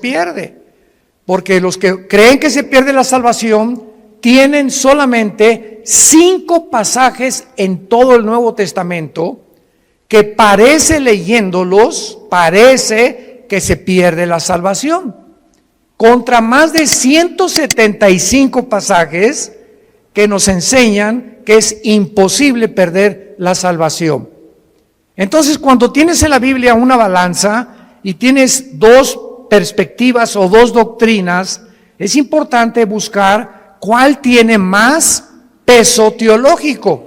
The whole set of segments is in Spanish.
pierde. Porque los que creen que se pierde la salvación tienen solamente 5 pasajes en todo el Nuevo Testamento que parece, leyéndolos, parece que se pierde la salvación, contra más de 175 pasajes que nos enseñan que es imposible perder la salvación. Entonces, cuando tienes en la Biblia una balanza y tienes 2 perspectivas o 2 doctrinas, es importante buscar cuál tiene más peso teológico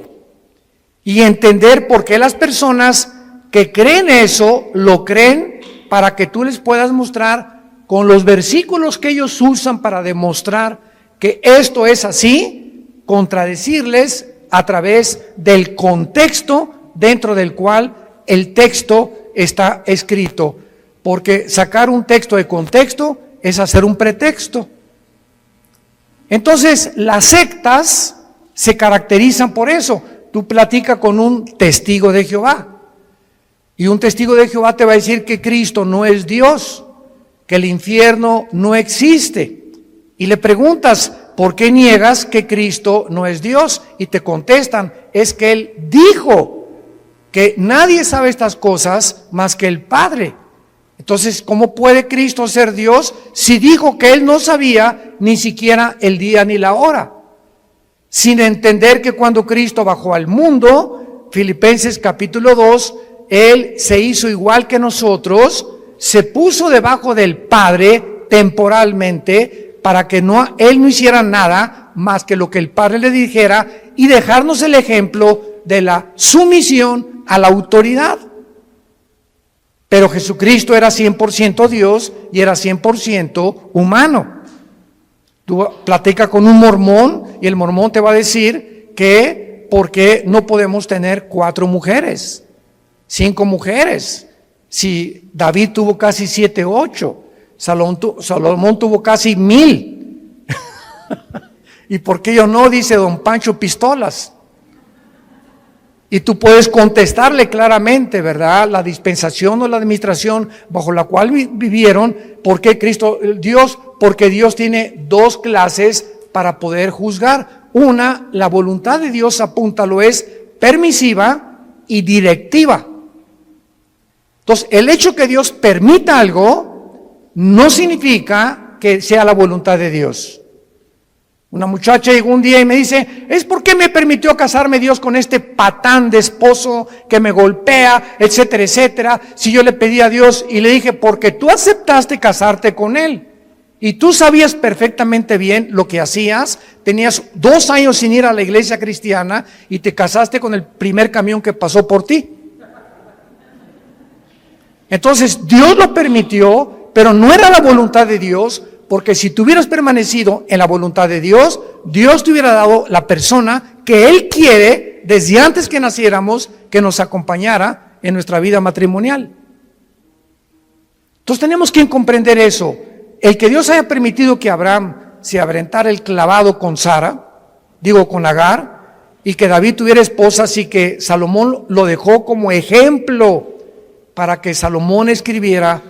y entender por qué las personas que creen eso, lo creen para que tú les puedas mostrar con los versículos que ellos usan para demostrar que esto es así, contradecirles a través del contexto dentro del cual el texto está escrito. Porque sacar un texto de contexto es hacer un pretexto. Entonces, las sectas se caracterizan por eso. Tú platicas con un testigo de Jehová y un testigo de Jehová te va a decir que Cristo no es Dios, que el infierno no existe. Y le preguntas, ¿por qué niegas que Cristo no es Dios? Y te contestan, es que Él dijo que nadie sabe estas cosas más que el Padre. Entonces, ¿cómo puede Cristo ser Dios si dijo que Él no sabía ni siquiera el día ni la hora? Sin entender que cuando Cristo bajó al mundo, Filipenses capítulo 2, Él se hizo igual que nosotros, se puso debajo del Padre temporalmente para que Él no hiciera nada más que lo que el Padre le dijera y dejarnos el ejemplo de la sumisión a la autoridad. Pero Jesucristo era 100% Dios y era 100% humano. Tú platicas con un mormón y el mormón te va a decir que ¿por qué no podemos tener 4 mujeres, 5 mujeres? Si David tuvo casi 7, 8, Salomón tuvo casi 1000. ¿Y por qué yo no? Dice don Pancho Pistolas. Y tú puedes contestarle claramente, ¿verdad? La dispensación o la administración bajo la cual vivieron, ¿por qué Cristo, Dios? Porque Dios tiene 2 clases para poder juzgar. Una, la voluntad de Dios, apúntalo, es permisiva y directiva. Entonces, el hecho que Dios permita algo no significa que sea la voluntad de Dios. Una muchacha llegó un día y me dice, ¿es por qué me permitió casarme Dios con este patán de esposo que me golpea, etcétera, etcétera? Si yo le pedí a Dios y le dije, porque tú aceptaste casarte con él. Y tú sabías perfectamente bien lo que hacías, tenías 2 años sin ir a la iglesia cristiana y te casaste con el primer camión que pasó por ti. Entonces Dios lo permitió, pero no era la voluntad de Dios. Porque si tú hubieras permanecido en la voluntad de Dios, Dios te hubiera dado la persona que Él quiere desde antes que naciéramos, que nos acompañara en nuestra vida matrimonial. Entonces tenemos que comprender eso. El que Dios haya permitido que Abraham se aventara el clavado con con Agar, y que David tuviera esposas y que Salomón lo dejó como ejemplo para que Salomón escribiera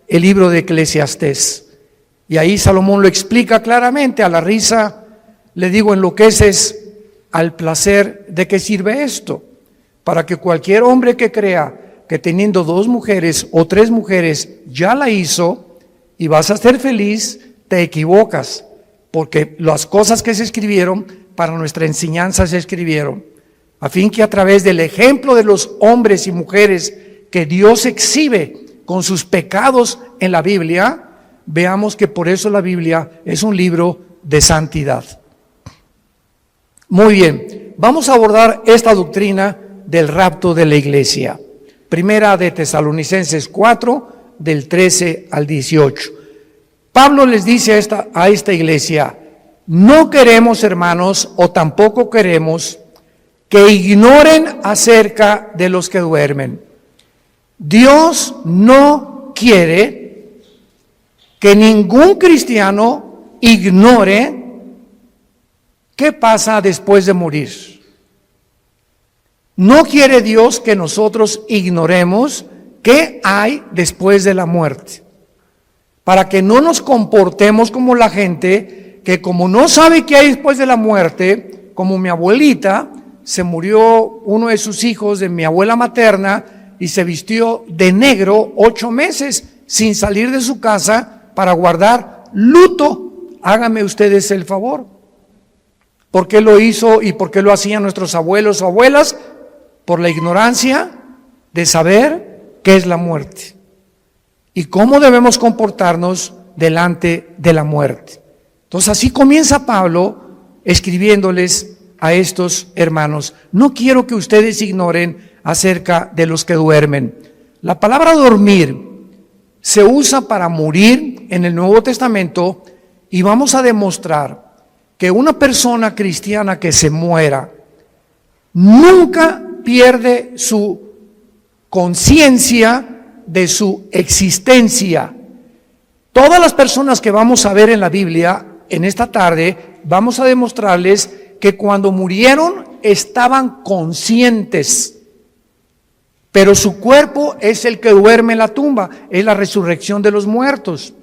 el libro de Eclesiastés. Y ahí Salomón lo explica claramente. A la risa le digo, enloqueces al placer. ¿De qué sirve esto? Para que cualquier hombre que crea que teniendo 2 mujeres o 3 mujeres ya la hizo y vas a ser feliz, te equivocas. Porque las cosas que se escribieron para nuestra enseñanza se escribieron a fin que a través del ejemplo de los hombres y mujeres que Dios exhibe con sus pecados en la Biblia, veamos que por eso la Biblia es un libro de santidad. Muy bien, vamos a abordar esta doctrina del rapto de la iglesia. Primera de Tesalonicenses 4, del 13 al 18. Pablo les dice a esta iglesia, no queremos, hermanos, o tampoco queremos que ignoren acerca de los que duermen. Dios no quiere que ningún cristiano ignore qué pasa después de morir. No quiere Dios que nosotros ignoremos qué hay después de la muerte. para que no nos comportemos como la gente que, como no sabe qué hay después de la muerte, como mi abuelita, se murió uno de sus hijos de mi abuela materna y se vistió de negro 8 meses sin salir de su casa para guardar luto. Háganme ustedes el favor. ¿Por qué lo hizo y por qué lo hacían nuestros abuelos o abuelas? Por la ignorancia de saber qué es la muerte y cómo debemos comportarnos delante de la muerte. Entonces así comienza Pablo escribiéndoles a estos hermanos. No quiero que ustedes ignoren acerca de los que duermen. La palabra dormir se usa para morir en el Nuevo Testamento y vamos a demostrar que una persona cristiana que se muera nunca pierde su conciencia de su existencia. Todas las personas que vamos a ver en la Biblia en esta tarde, vamos a demostrarles que cuando murieron estaban conscientes, pero su cuerpo es el que duerme en la tumba, es la resurrección de los muertos,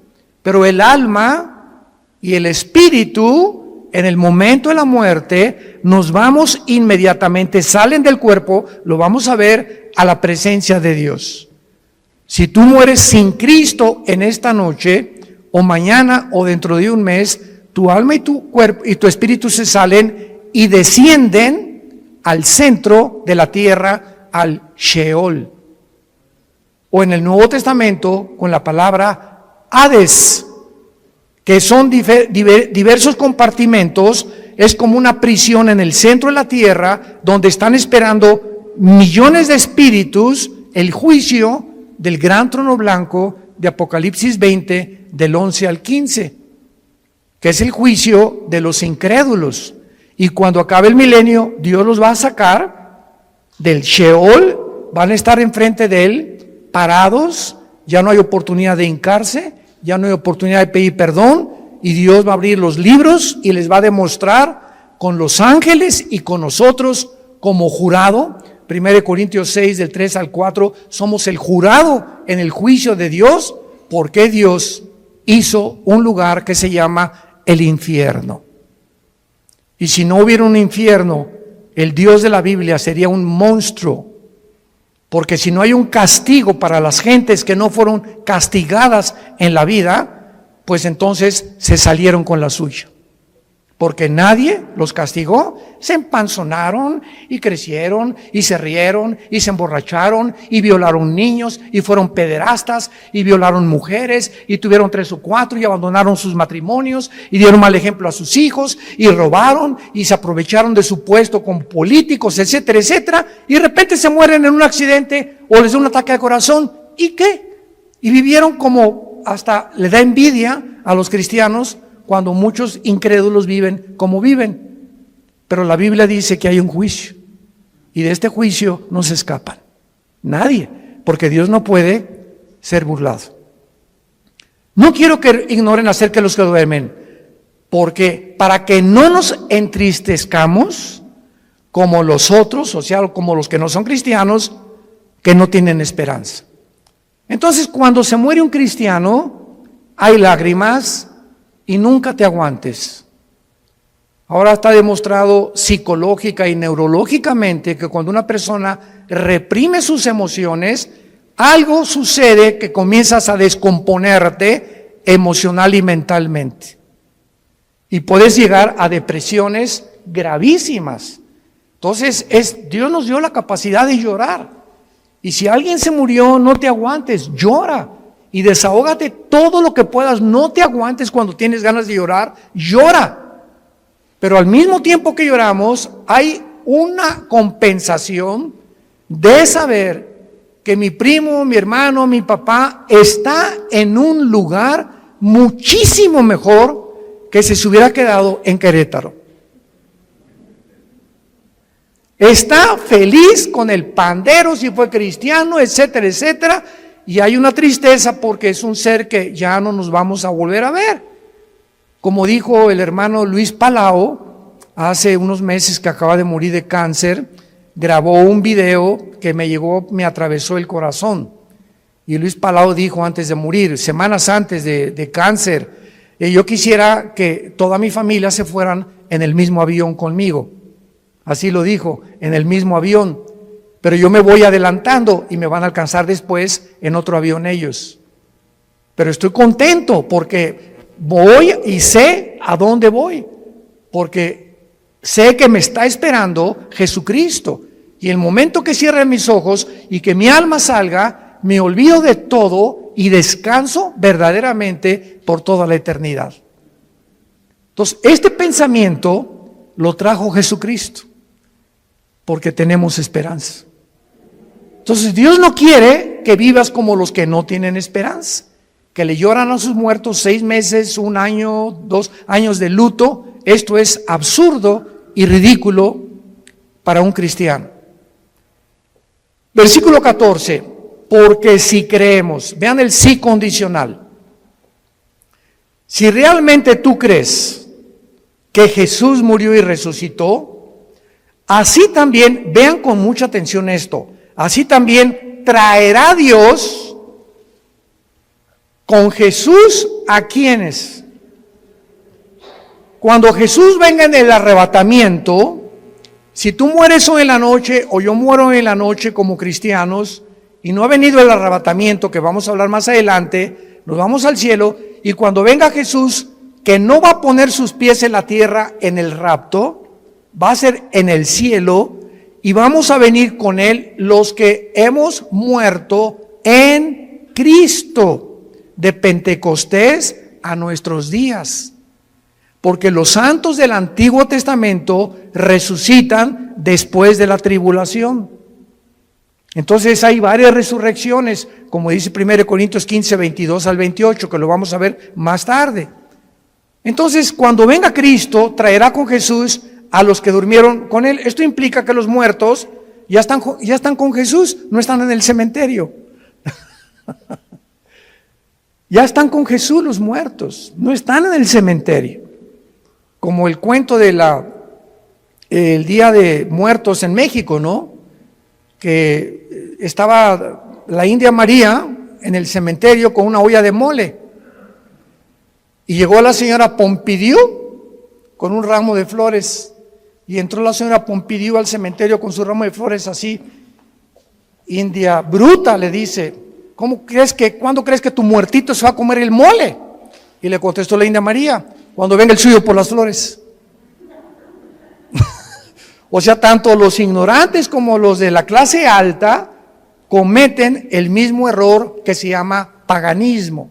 pero el alma y el espíritu en el momento de la muerte nos vamos inmediatamente, salen del cuerpo, lo vamos a ver, a la presencia de Dios. Si tú mueres sin Cristo en esta noche, o mañana, o dentro de un mes, tu alma y tu cuerpo y tu espíritu se salen y descienden al centro de la tierra, al Sheol. O en el Nuevo Testamento, con la palabra Hades, que son diversos compartimentos, es como una prisión en el centro de la tierra, donde están esperando millones de espíritus, el juicio del gran trono blanco de Apocalipsis 20, del 11 al 15, que es el juicio de los incrédulos. Y cuando acabe el milenio, Dios los va a sacar del Sheol, van a estar enfrente de Él, parados, ya no hay oportunidad de hincarse, ya no hay oportunidad de pedir perdón, y Dios va a abrir los libros y les va a demostrar con los ángeles y con nosotros como jurado. 1 Corintios 6, del 3 al 4, somos el jurado en el juicio de Dios, porque Dios hizo un lugar que se llama el infierno. Y si no hubiera un infierno, el Dios de la Biblia sería un monstruo, porque si no hay un castigo para las gentes que no fueron castigadas en la vida, pues entonces se salieron con la suya. Porque nadie los castigó, se empanzonaron y crecieron y se rieron y se emborracharon y violaron niños y fueron pederastas y violaron mujeres y tuvieron 3 o 4 y abandonaron sus matrimonios y dieron mal ejemplo a sus hijos y robaron y se aprovecharon de su puesto como políticos, etcétera, etcétera, y de repente se mueren en un accidente o les da un ataque al corazón. ¿Y qué? Y vivieron como, hasta le da envidia a los cristianos cuando muchos incrédulos viven como viven. Pero la Biblia dice que hay un juicio, y de este juicio no se escapan nadie, porque Dios no puede ser burlado. No quiero que ignoren acerca de los que duermen, porque para que no nos entristezcamos como los otros, o sea, como los que no son cristianos, que no tienen esperanza. Entonces, cuando se muere un cristiano, hay lágrimas, y nunca te aguantes. Ahora está demostrado psicológica y neurológicamente que cuando una persona reprime sus emociones, algo sucede que comienzas a descomponerte emocional y mentalmente. Y puedes llegar a depresiones gravísimas. Entonces, Dios nos dio la capacidad de llorar. Y si alguien se murió, no te aguantes, llora. Y desahógate todo lo que puedas, no te aguantes cuando tienes ganas de llorar, llora. Pero al mismo tiempo que lloramos, hay una compensación de saber que mi primo, mi hermano, mi papá está en un lugar muchísimo mejor que si se hubiera quedado en Querétaro. Está feliz con el pandero si fue cristiano, etcétera, etcétera. Y hay una tristeza porque es un ser que ya no nos vamos a volver a ver. Como dijo el hermano Luis Palau, hace unos meses que acaba de morir de cáncer, grabó un video que me atravesó el corazón. Y Luis Palau dijo antes de morir, semanas antes de cáncer, yo quisiera que toda mi familia se fueran en el mismo avión conmigo. Así lo dijo, en el mismo avión. Pero yo me voy adelantando y me van a alcanzar después en otro avión ellos. Pero estoy contento porque voy y sé a dónde voy. Porque sé que me está esperando Jesucristo. Y el momento que cierre mis ojos y que mi alma salga, me olvido de todo y descanso verdaderamente por toda la eternidad. Entonces, este pensamiento lo trajo Jesucristo, porque tenemos esperanza. Entonces, Dios no quiere que vivas como los que no tienen esperanza, que le lloran a sus muertos 6 meses, 1 año, 2 años de luto. Esto es absurdo y ridículo para un cristiano. Versículo 14, porque si creemos, vean el sí condicional. Si realmente tú crees que Jesús murió y resucitó, así también, vean con mucha atención esto, así también traerá Dios con Jesús a quienes. Cuando Jesús venga en el arrebatamiento, si tú mueres hoy en la noche o yo muero hoy en la noche como cristianos y no ha venido el arrebatamiento, que vamos a hablar más adelante, nos vamos al cielo y cuando venga Jesús, que no va a poner sus pies en la tierra en el rapto, va a ser en el cielo y vamos a venir con Él los que hemos muerto en Cristo, de Pentecostés a nuestros días. Porque los santos del Antiguo Testamento resucitan después de la tribulación. Entonces hay varias resurrecciones, como dice 1 Corintios 15, 22 al 28, que lo vamos a ver más tarde. Entonces, cuando venga Cristo, traerá con Jesús a los que durmieron con Él. Esto implica que los muertos ya están con Jesús, no están en el cementerio. Ya están con Jesús los muertos, no están en el cementerio. Como el cuento de el Día de Muertos en México, ¿no? Que estaba la India María en el cementerio con una olla de mole. Y llegó la señora Pompidou con un ramo de flores. Y entró la señora Pompidou al cementerio con su ramo de flores así. India bruta, le dice, ¿cuándo crees que tu muertito se va a comer el mole? Y le contestó la India María, cuando venga el suyo por las flores. O sea, tanto los ignorantes como los de la clase alta cometen el mismo error que se llama paganismo.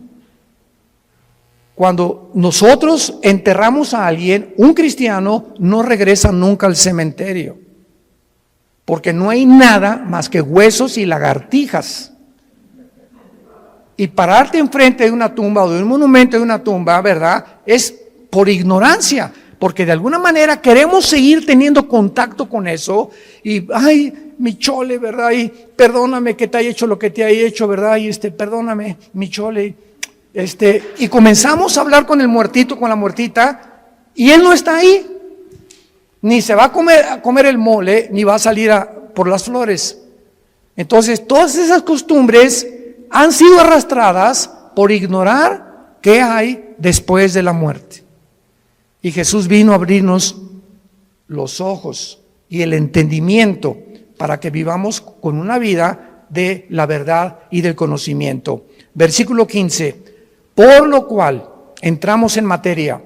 Cuando nosotros enterramos a alguien, un cristiano no regresa nunca al cementerio, porque no hay nada más que huesos y lagartijas. Y pararte enfrente de una tumba o de un monumento de una tumba, ¿verdad?, es por ignorancia, porque de alguna manera queremos seguir teniendo contacto con eso y, ay, mi chole, ¿verdad? Y perdóname que te haya hecho lo que te haya hecho, ¿verdad? Y perdóname, mi chole. Y comenzamos a hablar con el muertito, con la muertita, y él no está ahí. Ni se va a comer el mole, ni va a salir por las flores. Entonces, todas esas costumbres han sido arrastradas por ignorar qué hay después de la muerte. Y Jesús vino a abrirnos los ojos y el entendimiento para que vivamos con una vida de la verdad y del conocimiento. Versículo 15, por lo cual, entramos en materia,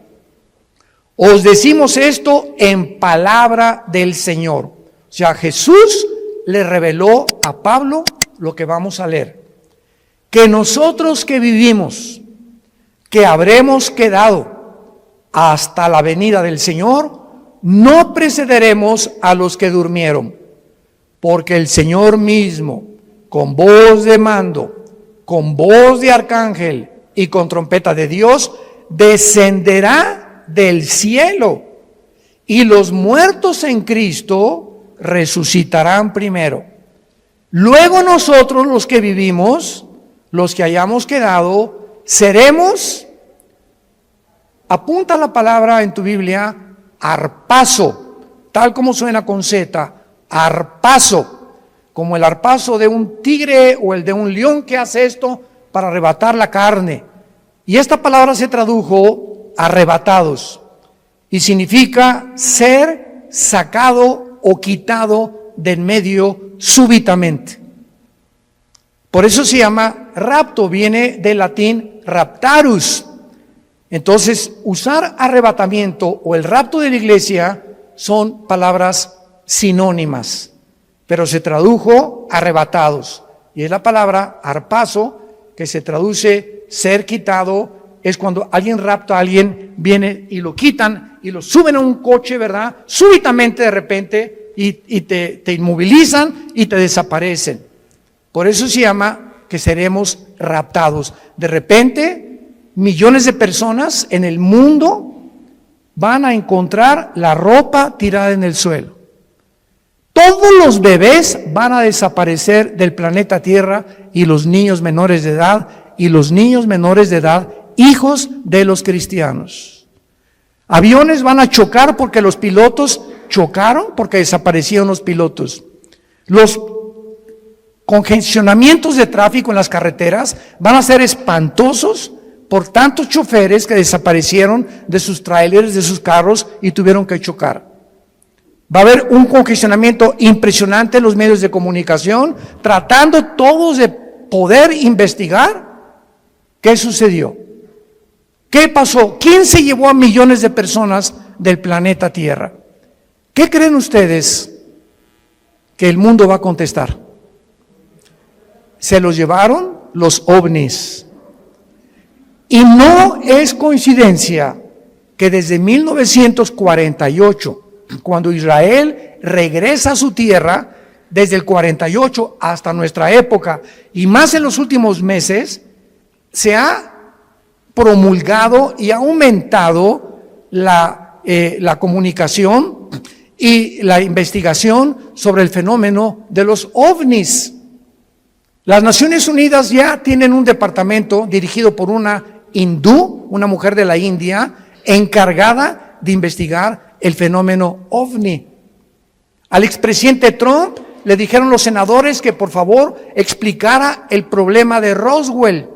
os decimos esto en palabra del Señor. O sea, Jesús le reveló a Pablo lo que vamos a leer. Que nosotros que vivimos, que habremos quedado hasta la venida del Señor, no precederemos a los que durmieron, porque el Señor mismo, con voz de mando, con voz de arcángel y con trompeta de Dios, descenderá del cielo, y los muertos en Cristo resucitarán primero. Luego nosotros los que vivimos, los que hayamos quedado, seremos, apunta la palabra en tu Biblia, arpazo, tal como suena con Z, arpazo, como el arpazo de un tigre o el de un león que hace esto para arrebatar la carne. Y esta palabra se tradujo arrebatados y significa ser sacado o quitado de en medio súbitamente. Por eso se llama rapto, viene del latín raptarus. Entonces, usar arrebatamiento o el rapto de la iglesia son palabras sinónimas, pero se tradujo arrebatados. Y es la palabra arpazo, que se traduce ser quitado, es cuando alguien rapta a alguien, viene y lo quitan y lo suben a un coche, ¿verdad? Súbitamente de repente y te inmovilizan y te desaparecen. Por eso se llama que seremos raptados. De repente, millones de personas en el mundo van a encontrar la ropa tirada en el suelo. Todos los bebés van a desaparecer del planeta Tierra y los niños menores de edad, hijos de los cristianos. Aviones van a chocar porque los pilotos chocaron, porque desaparecieron los pilotos. Los congestionamientos de tráfico en las carreteras van a ser espantosos por tantos choferes que desaparecieron de sus trailers, de sus carros y tuvieron que chocar. Va a haber un congestionamiento impresionante en los medios de comunicación, tratando todos de poder investigar qué sucedió. ¿Qué pasó? ¿Quién se llevó a millones de personas del planeta Tierra? ¿Qué creen ustedes que el mundo va a contestar? Se los llevaron los ovnis. Y no es coincidencia que desde 1948, cuando Israel regresa a su tierra, desde el 48 hasta nuestra época, y más en los últimos meses, se ha promulgado y ha aumentado la comunicación y la investigación sobre el fenómeno de los ovnis. Las Naciones Unidas ya tienen un departamento dirigido por una hindú, una mujer de la India, encargada de investigar el fenómeno ovni. Al expresidente Trump le dijeron los senadores que por favor explicara el problema de Roswell,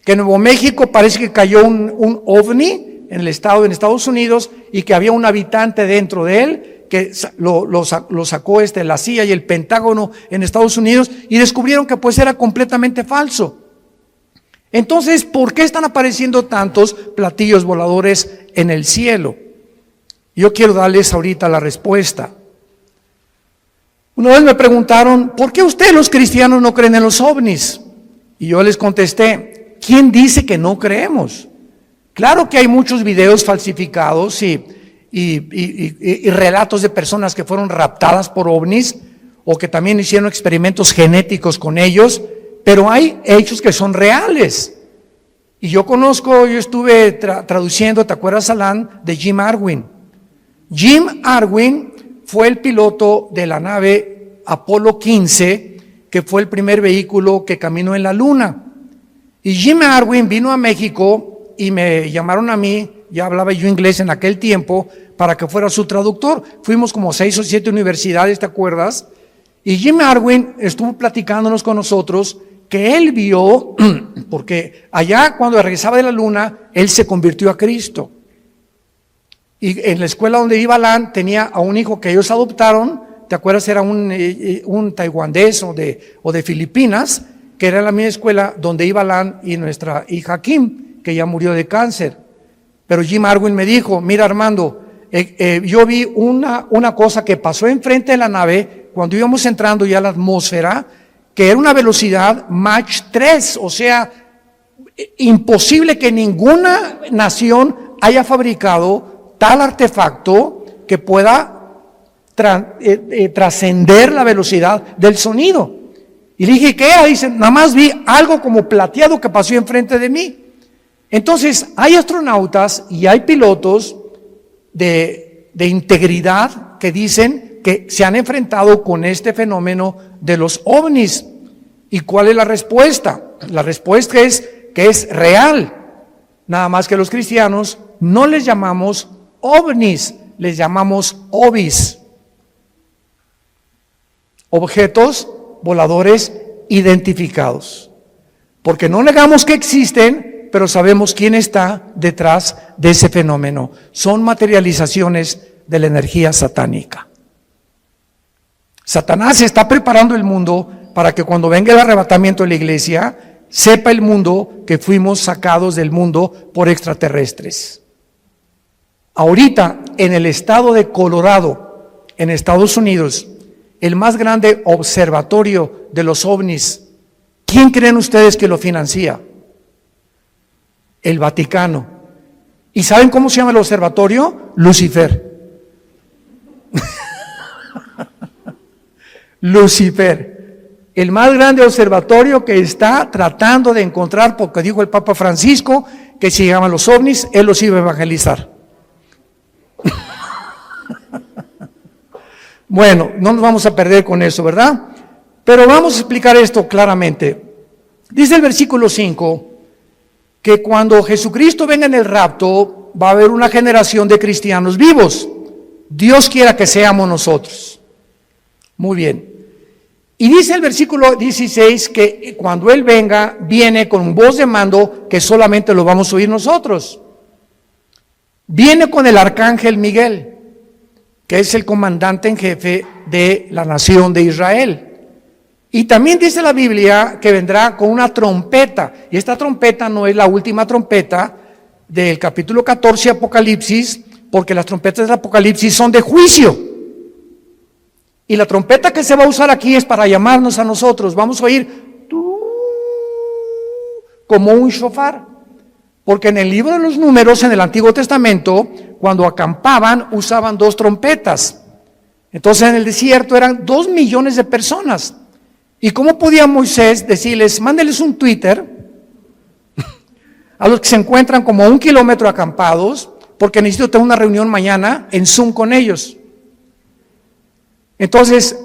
que en Nuevo México parece que cayó un ovni en Estados Unidos y que había un habitante dentro de él que lo sacó la CIA y el Pentágono en Estados Unidos y descubrieron que pues era completamente falso. Entonces, ¿por qué están apareciendo tantos platillos voladores en el cielo? Yo quiero darles ahorita la respuesta. Una vez me preguntaron, ¿por qué ustedes los cristianos no creen en los ovnis? Y yo les contesté, ¿quién dice que no creemos? Claro que hay muchos videos falsificados y relatos de personas que fueron raptadas por ovnis o que también hicieron experimentos genéticos con ellos, pero hay hechos que son reales. Y yo estuve traduciendo, ¿te acuerdas, Alan, de Jim Arwin? Jim Arwin fue el piloto de la nave Apolo 15, que fue el primer vehículo que caminó en la luna. Y Jim Arwin vino a México y me llamaron a mí, ya hablaba yo inglés en aquel tiempo, para que fuera su traductor. Fuimos como 6 o 7 universidades, ¿te acuerdas? Y Jim Arwin estuvo platicándonos con nosotros que él vio, porque allá cuando regresaba de la luna, él se convirtió a Cristo. Y en la escuela donde iba Alan tenía a un hijo que ellos adoptaron, ¿te acuerdas? Era un taiwanés o de Filipinas, que era la misma escuela donde iba Alan y nuestra hija Kim, que ya murió de cáncer. Pero Jim Arwin me dijo, mira Armando, yo vi una cosa que pasó enfrente de la nave cuando íbamos entrando ya a la atmósfera, que era una velocidad Mach 3, o sea, imposible que ninguna nación haya fabricado tal artefacto que pueda trascender la velocidad del sonido. Y le dije, ¿qué? Dice, nada más vi algo como plateado que pasó enfrente de mí. Entonces, hay astronautas y hay pilotos de integridad que dicen que se han enfrentado con este fenómeno de los ovnis. ¿Y cuál es la respuesta? La respuesta es que es real. Nada más que los cristianos no les llamamos ovnis, les llamamos ovis. objetos voladores identificados. Porque no negamos que existen, pero sabemos quién está detrás de ese fenómeno. Son materializaciones de la energía satánica. Satanás está preparando el mundo para que cuando venga el arrebatamiento de la iglesia, sepa el mundo que fuimos sacados del mundo por extraterrestres. Ahorita, en el estado de Colorado, en Estados Unidos, el más grande observatorio de los ovnis, ¿quién creen ustedes que lo financia? El Vaticano. ¿Y saben cómo se llama el observatorio? Lucifer. Lucifer, el más grande observatorio que está tratando de encontrar, porque dijo el Papa Francisco que si llegaban los ovnis, él los iba a evangelizar. Bueno, no nos vamos a perder con eso, ¿verdad? Pero vamos a explicar esto claramente. Dice el versículo 5 que cuando Jesucristo venga en el rapto, va a haber una generación de cristianos vivos. Dios quiera que seamos nosotros. Muy bien. Y dice el versículo 16 que cuando Él venga, viene con voz de mando que solamente lo vamos a oír nosotros. Viene con el arcángel Miguel, que es el comandante en jefe de la nación de Israel. Y también dice la Biblia que vendrá con una trompeta. Y esta trompeta no es la última trompeta del capítulo 14 de Apocalipsis, porque las trompetas del Apocalipsis son de juicio. Y la trompeta que se va a usar aquí es para llamarnos a nosotros. Vamos a oír como un shofar. Porque en el libro de los Números, en el Antiguo Testamento, cuando acampaban, usaban 2 trompetas. Entonces en el desierto eran 2 millones de personas. ¿Y cómo podía Moisés decirles, mándeles un Twitter a los que se encuentran como a 1 kilómetro acampados, porque necesito tener una reunión mañana en Zoom con ellos? Entonces,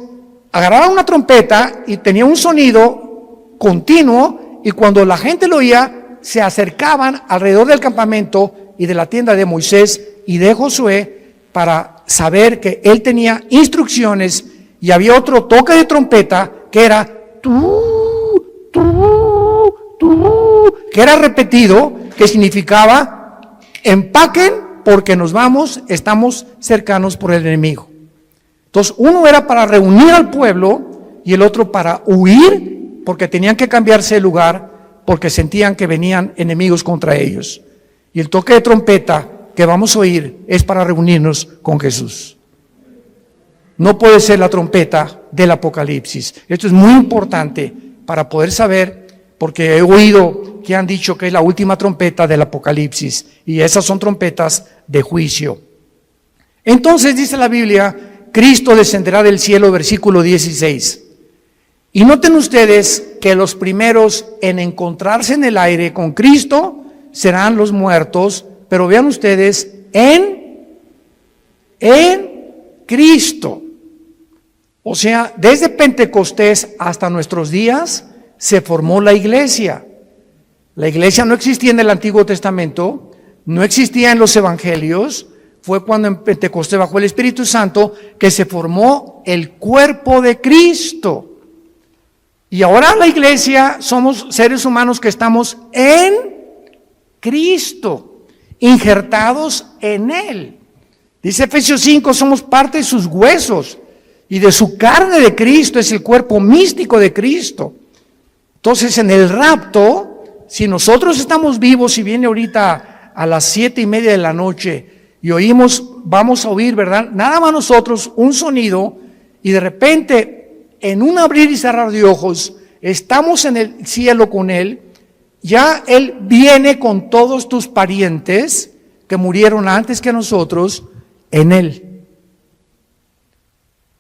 agarraba una trompeta y tenía un sonido continuo, y cuando la gente lo oía, se acercaban alrededor del campamento y de la tienda de Moisés y de Josué para saber que él tenía instrucciones, y había otro toque de trompeta que era que era repetido, que significaba empaquen porque nos vamos, estamos cercanos por el enemigo. Entonces, uno era para reunir al pueblo y el otro para huir, porque tenían que cambiarse de lugar, porque sentían que venían enemigos contra ellos. Y el toque de trompeta que vamos a oír es para reunirnos con Jesús. No puede ser la trompeta del Apocalipsis. Esto es muy importante para poder saber, porque he oído que han dicho que es la última trompeta del Apocalipsis, y esas son trompetas de juicio. Entonces dice la Biblia, Cristo descenderá del cielo, versículo 16. Y noten ustedes que los primeros en encontrarse en el aire con Cristo serán los muertos, pero vean ustedes, en Cristo. O sea, desde Pentecostés hasta nuestros días se formó la iglesia. La iglesia no existía en el Antiguo Testamento, no existía en los evangelios. Fue cuando en Pentecostés, bajo el Espíritu Santo, que se formó el cuerpo de Cristo. Y ahora la iglesia somos seres humanos que estamos en Cristo, injertados en Él. Dice Efesios 5, somos parte de sus huesos y de su carne de Cristo, es el cuerpo místico de Cristo. Entonces en el rapto, si nosotros estamos vivos y viene ahorita a las 7:30 de la noche, y oímos, vamos a oír, ¿verdad? Nada más nosotros, un sonido, y de repente, en un abrir y cerrar de ojos, estamos en el cielo con Él. Ya Él viene con todos tus parientes que murieron antes que nosotros en Él.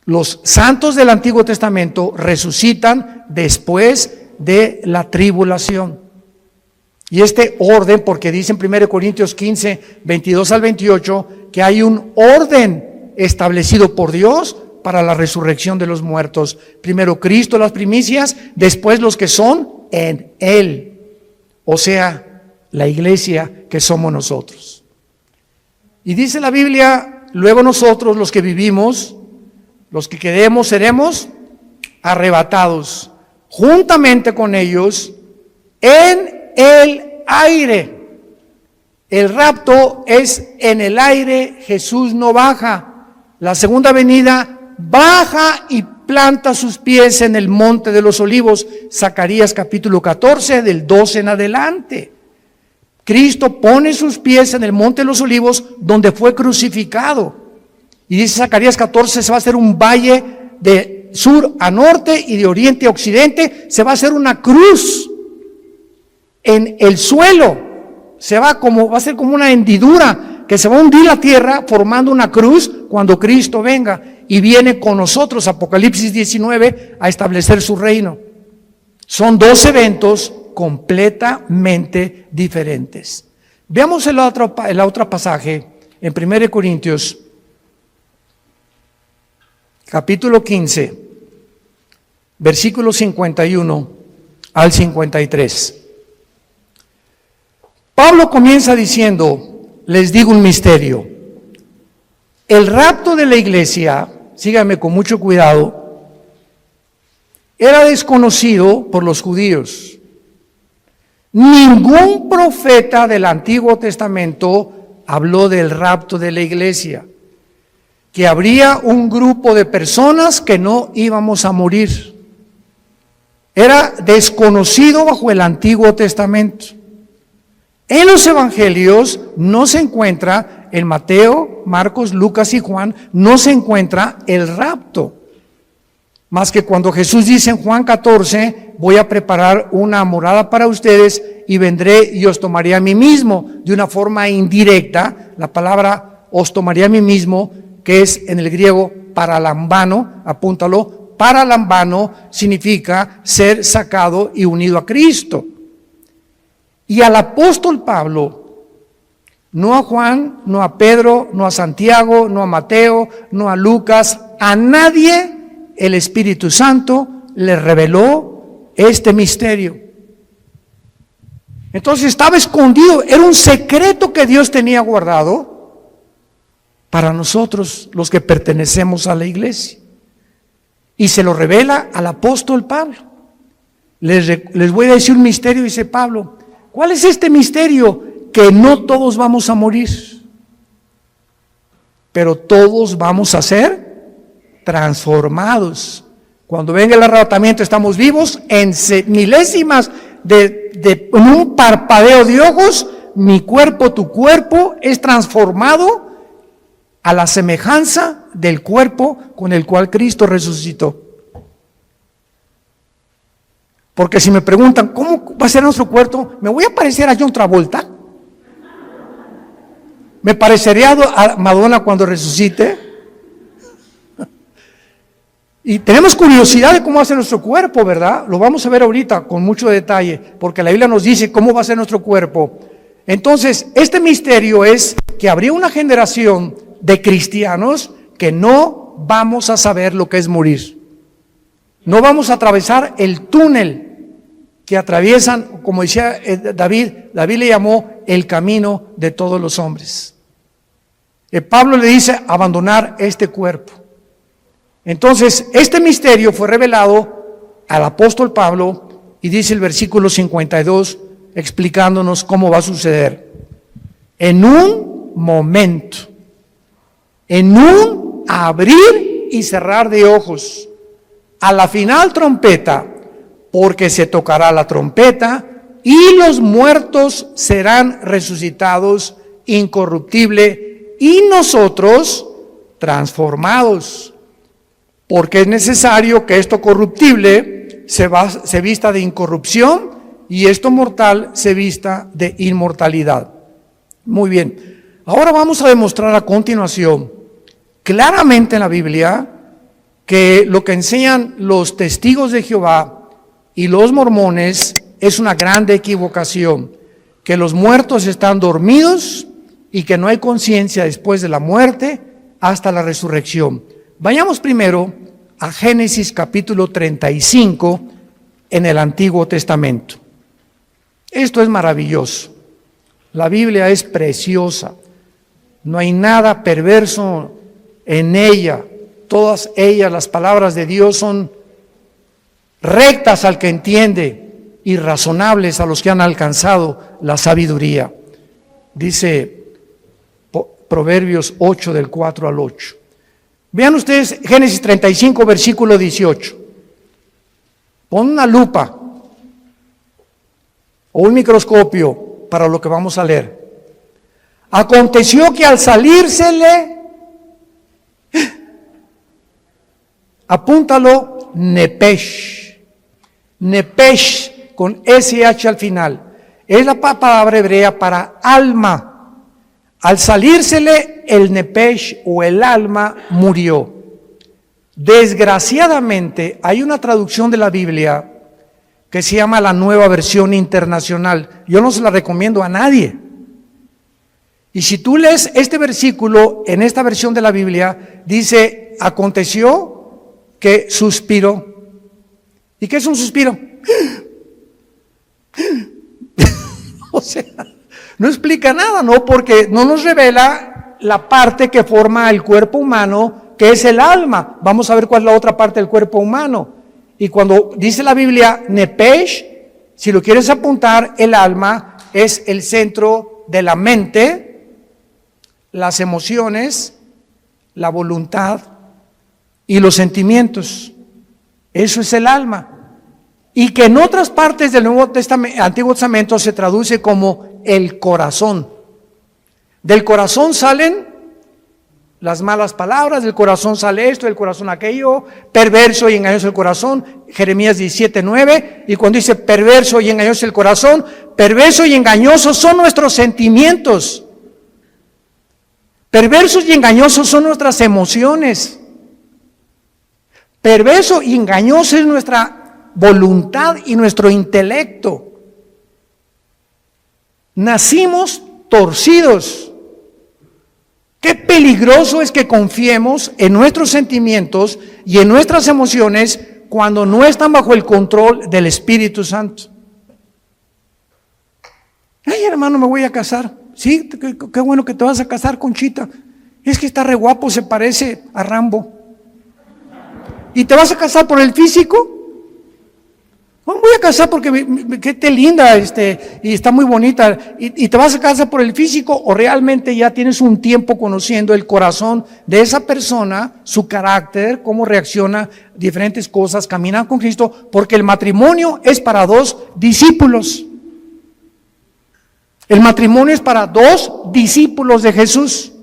Los santos del Antiguo Testamento resucitan después de la tribulación. Y este orden, porque dice en 1 Corintios 15, 22 al 28, que hay un orden establecido por Dios para la resurrección de los muertos. Primero Cristo, las primicias, después los que son en Él. O sea, la iglesia que somos nosotros. Y dice la Biblia, luego nosotros los que vivimos, los que quedemos, seremos arrebatados juntamente con ellos en el aire. El rapto es en el aire, Jesús no baja. La segunda venida baja y planta sus pies en el monte de los olivos. Zacarías capítulo 14, del 12 en adelante. Cristo pone sus pies en el monte de los olivos donde fue crucificado. Y dice Zacarías 14, se va a hacer un valle de sur a norte y de oriente a occidente. Se va a hacer una cruz en el suelo. Va a ser como una hendidura que se va a hundir la tierra formando una cruz cuando Cristo venga y viene con nosotros, Apocalipsis 19, a establecer su reino. Son dos eventos completamente diferentes. Veamos el otro pasaje en 1 Corintios, capítulo 15, versículos 51 al 53. Pablo comienza diciendo, les digo un misterio. El rapto de la iglesia, síganme con mucho cuidado, era desconocido por los judíos. Ningún profeta del Antiguo Testamento habló del rapto de la iglesia, que habría un grupo de personas que no íbamos a morir. Era desconocido bajo el Antiguo Testamento. En los evangelios no se encuentra, en Mateo, Marcos, Lucas y Juan, no se encuentra el rapto. Más que cuando Jesús dice en Juan 14, voy a preparar una morada para ustedes y vendré y os tomaré a mí mismo. De una forma indirecta, la palabra os tomaré a mí mismo, que es en el griego paralambano, apúntalo, paralambano significa ser sacado y unido a Cristo. Y al apóstol Pablo, no a Juan, no a Pedro, no a Santiago, no a Mateo, no a Lucas, a nadie el Espíritu Santo le reveló este misterio. Entonces estaba escondido, era un secreto que Dios tenía guardado para nosotros, los que pertenecemos a la iglesia. Y se lo revela al apóstol Pablo. Les voy a decir un misterio, dice Pablo. ¿Cuál es este misterio? Que no todos vamos a morir, pero todos vamos a ser transformados. Cuando venga el arrebatamiento estamos vivos en milésimas de un parpadeo de ojos. Mi cuerpo, tu cuerpo es transformado a la semejanza del cuerpo con el cual Cristo resucitó. Porque si me preguntan, ¿cómo va a ser nuestro cuerpo? ¿Me voy a parecer a John Travolta? ¿Me parecería a Madonna cuando resucite? Y tenemos curiosidad de cómo va a ser nuestro cuerpo, ¿verdad? Lo vamos a ver ahorita con mucho detalle, porque la Biblia nos dice cómo va a ser nuestro cuerpo. Entonces, este misterio es que habría una generación de cristianos que no vamos a saber lo que es morir. No vamos a atravesar el túnel que atraviesan, como decía David le llamó el camino de todos los hombres. Pablo le dice abandonar este cuerpo. Entonces, este misterio fue revelado al apóstol Pablo y dice el versículo 52 explicándonos cómo va a suceder. En un momento, en un abrir y cerrar de ojos, a la final trompeta, porque se tocará la trompeta y los muertos serán resucitados incorruptible y nosotros transformados. Porque es necesario que esto corruptible se vista de incorrupción y esto mortal se vista de inmortalidad. Muy bien, ahora vamos a demostrar a continuación claramente en la Biblia que lo que enseñan los testigos de Jehová y los mormones es una grande equivocación, que los muertos están dormidos y que no hay conciencia después de la muerte hasta la resurrección. Vayamos primero a Génesis capítulo 35 en el Antiguo Testamento. Esto es maravilloso. La Biblia es preciosa. No hay nada perverso en ella. Todas ellas, las palabras de Dios, son rectas al que entiende y razonables a los que han alcanzado la sabiduría. Dice Proverbios 8 del 4 al 8. Vean ustedes Génesis 35 versículo 18. Pon una lupa o un microscopio para lo que vamos a leer. Aconteció que al salírsele, apúntalo, Nepesh. Nepesh con SH al final. Es la palabra hebrea para alma. Al salírsele el Nepesh o el alma murió. Desgraciadamente hay una traducción de la Biblia que se llama la Nueva Versión Internacional. Yo no se la recomiendo a nadie. Y si tú lees este versículo en esta versión de la Biblia, dice, aconteció que suspiró. ¿Y qué es un suspiro? O sea, no explica nada, ¿no? Porque no nos revela la parte que forma el cuerpo humano, que es el alma. Vamos a ver cuál es la otra parte del cuerpo humano. Y cuando dice la Biblia, Nepesh, si lo quieres apuntar, el alma es el centro de la mente, las emociones, la voluntad y los sentimientos. Eso es el alma. Y que en otras partes del Antiguo Testamento se traduce como el corazón. Del corazón salen las malas palabras, del corazón sale esto, del corazón aquello, perverso y engañoso el corazón, Jeremías 17:9, y cuando dice perverso y engañoso el corazón, perverso y engañoso son nuestros sentimientos. Perversos y engañosos son nuestras emociones. Perverso y engañoso es nuestra voluntad y nuestro intelecto. Nacimos torcidos. Qué peligroso es que confiemos en nuestros sentimientos y en nuestras emociones cuando no están bajo el control del Espíritu Santo. Ay, hermano, me voy a casar. Sí, qué bueno que te vas a casar, Conchita. Es que está re guapo, se parece a Rambo. ¿Y te vas a casar por el físico? No, voy a casar porque que te linda y está muy bonita. ¿Y te vas a casar por el físico o realmente ya tienes un tiempo conociendo el corazón de esa persona, su carácter, cómo reacciona a diferentes cosas, caminan con Cristo? Porque el matrimonio es para dos discípulos. El matrimonio es para dos discípulos de Jesús.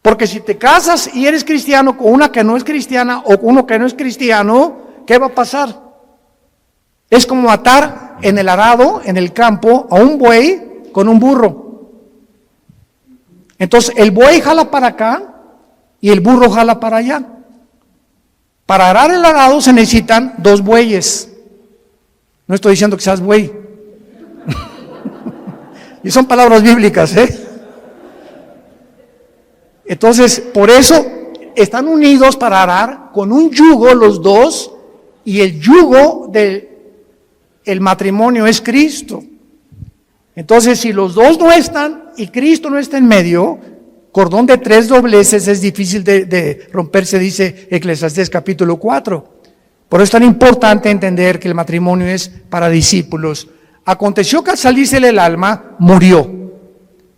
Porque si te casas y eres cristiano con una que no es cristiana o con uno que no es cristiano, ¿qué va a pasar? Es como atar en el arado, en el campo, a un buey con un burro. Entonces el buey jala para acá y el burro jala para allá. Para arar el arado se necesitan dos bueyes. No estoy diciendo que seas buey. Y son palabras bíblicas, ¿eh? Entonces, por eso están unidos para arar con un yugo los dos, y el yugo del matrimonio es Cristo. Entonces, si los dos no están y Cristo no está en medio, cordón de tres dobleces es difícil de romperse, dice Eclesiastés capítulo 4. Por eso es tan importante entender que el matrimonio es para discípulos. Aconteció que al salírsele el alma, murió.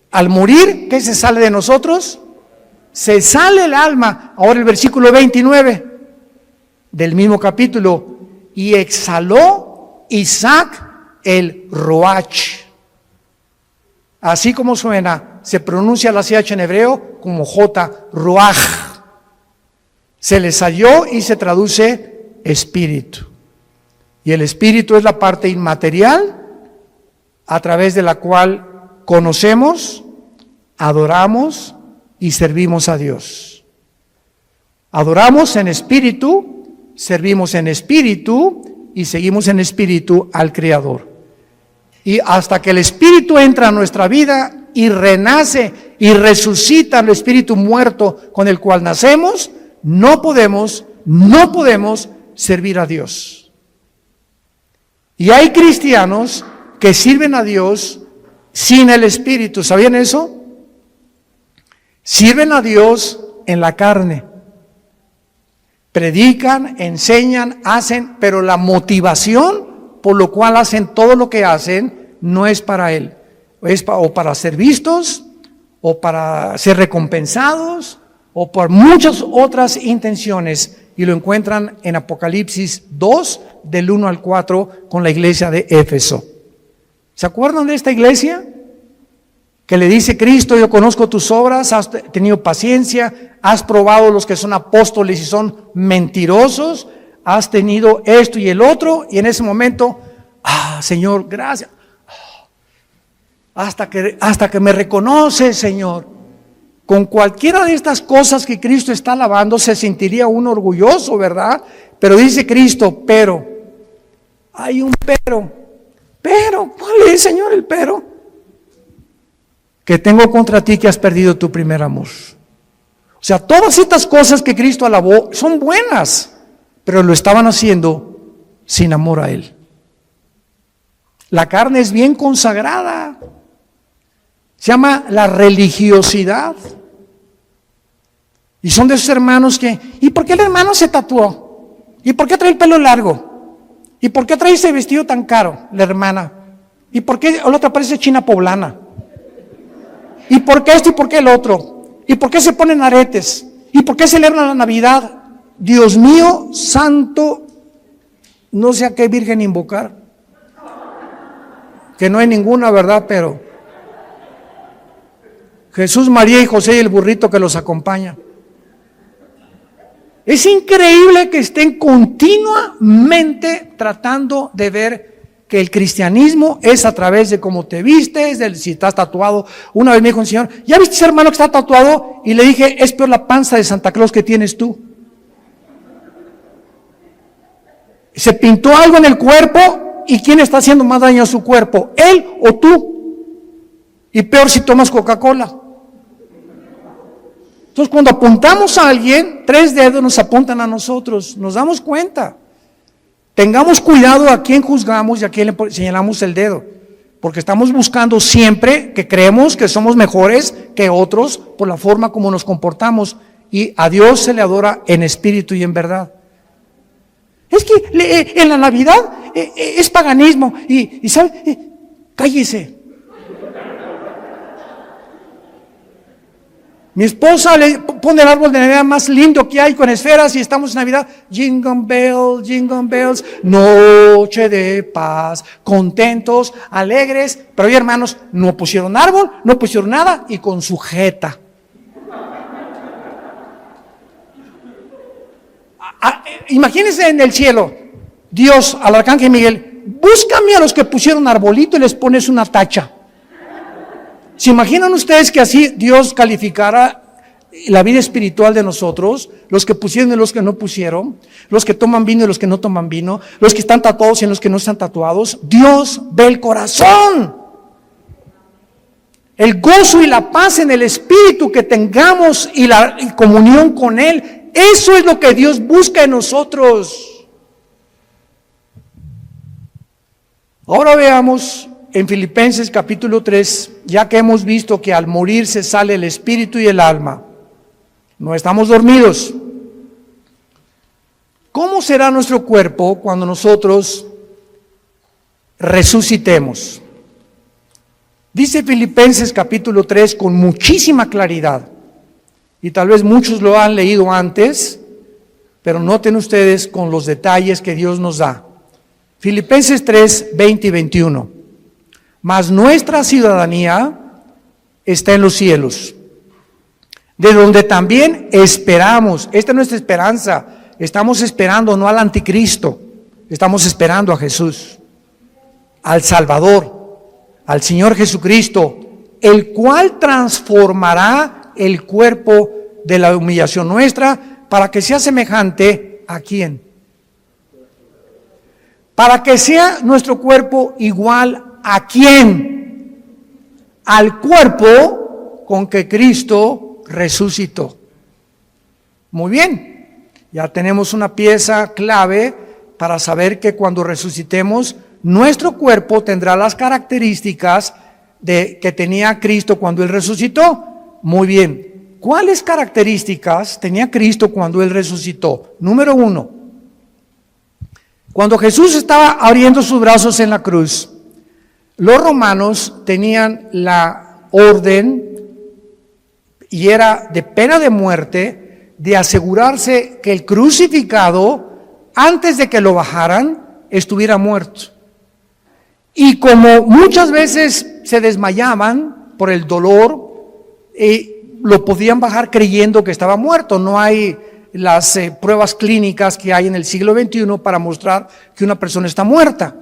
Al morir, ¿qué se sale de nosotros? Se sale el alma. Ahora el versículo 29 del mismo capítulo. Y exhaló Isaac el Roach. Así como suena, se pronuncia la CH en hebreo como J, Roach. Se le salió y se traduce espíritu. Y el espíritu es la parte inmaterial a través de la cual conocemos, adoramos y servimos a Dios. Adoramos en espíritu, servimos en espíritu y seguimos en espíritu al Creador. Y hasta que el espíritu entra a nuestra vida y renace y resucita el espíritu muerto con el cual nacemos, no podemos servir a Dios. Y hay cristianos que sirven a Dios sin el espíritu. ¿Sabían eso? Sirven a Dios en la carne. Predican, enseñan, hacen, pero la motivación por lo cual hacen todo lo que hacen no es para Él. Es o para ser vistos, o para ser recompensados, o por muchas otras intenciones. Y lo encuentran en Apocalipsis 2, del 1 al 4, con la iglesia de Éfeso. ¿Se acuerdan de esta iglesia? Que le dice Cristo: yo conozco tus obras, has tenido paciencia, has probado los que son apóstoles y son mentirosos, has tenido esto y el otro, y en ese momento, Señor, gracias. Hasta que me reconoces, Señor. Con cualquiera de estas cosas que Cristo está alabando, se sentiría uno orgulloso, ¿verdad? Pero dice Cristo, pero, hay un pero. Pero, ¿cuál es, Señor, el pero? Que tengo contra ti que has perdido tu primer amor. O sea, todas estas cosas que Cristo alabó son buenas, pero lo estaban haciendo sin amor a Él. La carne es bien consagrada. Se llama la religiosidad. Y son de esos hermanos que, ¿y por qué el hermano se tatuó? ¿Y por qué trae el pelo largo? ¿Y por qué trae ese vestido tan caro, la hermana? ¿Y por qué la otra parece china poblana? ¿Y por qué esto y por qué el otro? ¿Y por qué se ponen aretes? ¿Y por qué celebran la Navidad? Dios mío, santo, no sé a qué virgen invocar. Que no hay ninguna, ¿verdad? Pero Jesús, María y José y el burrito que los acompaña. Es increíble que estén continuamente tratando de ver que el cristianismo es a través de cómo te vistes, de si estás tatuado. Una vez me dijo un señor, ¿ya viste ese hermano que está tatuado? Y le dije, es peor la panza de Santa Claus que tienes tú. Se pintó algo en el cuerpo, ¿y quién está haciendo más daño a su cuerpo? ¿Él o tú? Y peor si tomas Coca-Cola. Entonces, cuando apuntamos a alguien, 3 dedos nos apuntan a nosotros, nos damos cuenta. Tengamos cuidado a quién juzgamos y a quién le señalamos el dedo, porque estamos buscando siempre que creemos que somos mejores que otros por la forma como nos comportamos, y a Dios se le adora en espíritu y en verdad. Es que en la Navidad es paganismo y ¿sabe? Cállese. Mi esposa le pone el árbol de Navidad más lindo que hay con esferas y estamos en Navidad. Jingle bells, noche de paz, contentos, alegres. Pero hoy, hermanos, no pusieron árbol, no pusieron nada y con sujeta. Imagínense en el cielo, Dios al arcángel Miguel, búscame a los que pusieron arbolito y les pones una tacha. ¿Se imaginan ustedes que así Dios calificara la vida espiritual de nosotros? Los que pusieron y los que no pusieron, los que toman vino y los que no toman vino, los que están tatuados y los que no están tatuados. Dios ve el corazón. El gozo y la paz en el espíritu que tengamos y la comunión con Él. Eso es lo que Dios busca en nosotros. Ahora veamos en Filipenses capítulo 3, ya que hemos visto que al morir se sale el espíritu y el alma, no estamos dormidos. ¿Cómo será nuestro cuerpo cuando nosotros resucitemos? Dice Filipenses capítulo 3 con muchísima claridad, y tal vez muchos lo han leído antes, pero noten ustedes con los detalles que Dios nos da. Filipenses 3, 20 y 21. Mas nuestra ciudadanía está en los cielos, de donde también esperamos. Esta es nuestra esperanza. Estamos esperando no al anticristo, estamos esperando a Jesús, al Salvador, al Señor Jesucristo, el cual transformará el cuerpo de la humillación nuestra para que sea semejante ¿a quién? Para que sea nuestro cuerpo igual ¿a quién? Al cuerpo con que Cristo resucitó. Muy bien, ya tenemos una pieza clave para saber que cuando resucitemos, nuestro cuerpo tendrá las características que tenía Cristo cuando Él resucitó. Muy bien, ¿cuáles características tenía Cristo cuando Él resucitó? Número 1, cuando Jesús estaba abriendo sus brazos en la cruz, los romanos tenían la orden, y era de pena de muerte, de asegurarse que el crucificado, antes de que lo bajaran, estuviera muerto. Y como muchas veces se desmayaban por el dolor, lo podían bajar creyendo que estaba muerto. No hay las pruebas clínicas que hay en el siglo XXI para mostrar que una persona está muerta.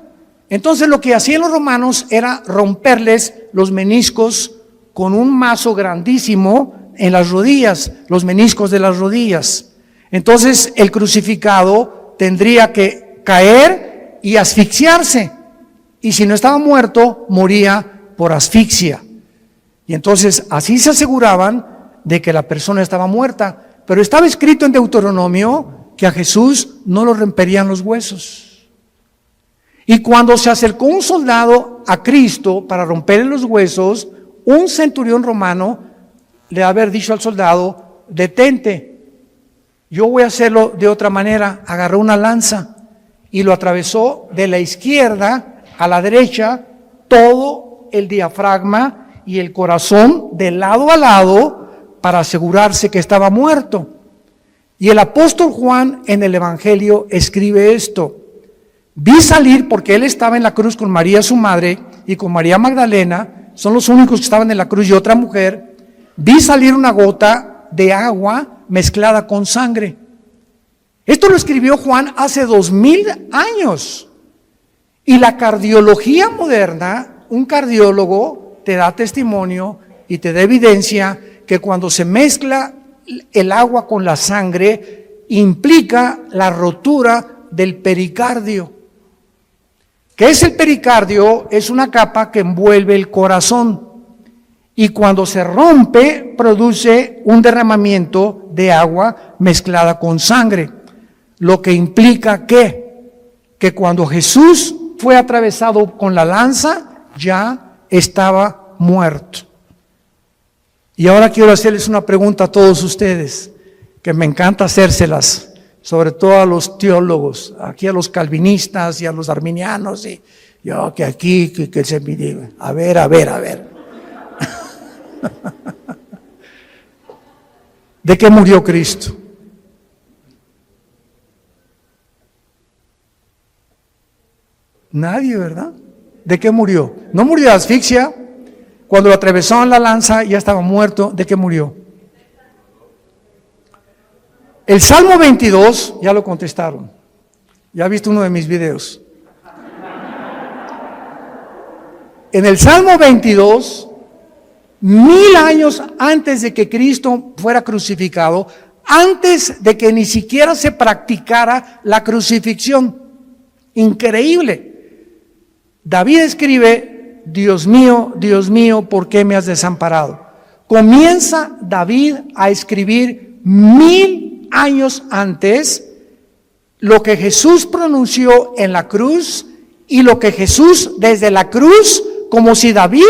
Entonces lo que hacían los romanos era romperles los meniscos con un mazo grandísimo en las rodillas, los meniscos de las rodillas. Entonces el crucificado tendría que caer y asfixiarse, y si no estaba muerto, moría por asfixia. Y entonces así se aseguraban de que la persona estaba muerta. Pero estaba escrito en Deuteronomio que a Jesús no lo romperían los huesos. Y cuando se acercó un soldado a Cristo para romperle los huesos, un centurión romano le haber dicho al soldado: detente, yo voy a hacerlo de otra manera. Agarró una lanza y lo atravesó de la izquierda a la derecha, todo el diafragma y el corazón de lado a lado, para asegurarse que estaba muerto. Y el apóstol Juan en el Evangelio escribe esto: vi salir, porque él estaba en la cruz con María su madre y con María Magdalena, son los únicos que estaban en la cruz, y otra mujer. Vi salir una gota de agua mezclada con sangre. Esto lo escribió Juan hace 2000 años. Y la cardiología moderna, un cardiólogo te da testimonio y te da evidencia que cuando se mezcla el agua con la sangre, implica la rotura del pericardio. ¿Qué es el pericardio? Es una capa que envuelve el corazón. Y cuando se rompe, produce un derramamiento de agua mezclada con sangre. Lo que implica que cuando Jesús fue atravesado con la lanza, ya estaba muerto. Y ahora quiero hacerles una pregunta a todos ustedes, que me encanta hacérselas, sobre todo a los teólogos, aquí a los calvinistas y a los arminianos, y yo que aquí, que se me diga, a ver. ¿De qué murió Cristo? Nadie, ¿verdad? ¿De qué murió? No murió de asfixia. Cuando lo atravesaron la lanza ya estaba muerto. ¿De qué murió? El Salmo 22, ya lo contestaron. Ya viste uno de mis videos. En el Salmo 22, 1000 años antes de que Cristo fuera crucificado, antes de que ni siquiera se practicara la crucifixión. Increíble. David escribe: Dios mío, ¿por qué me has desamparado? Comienza David a escribir 1000 años antes lo que Jesús pronunció en la cruz, y lo que Jesús desde la cruz, como si David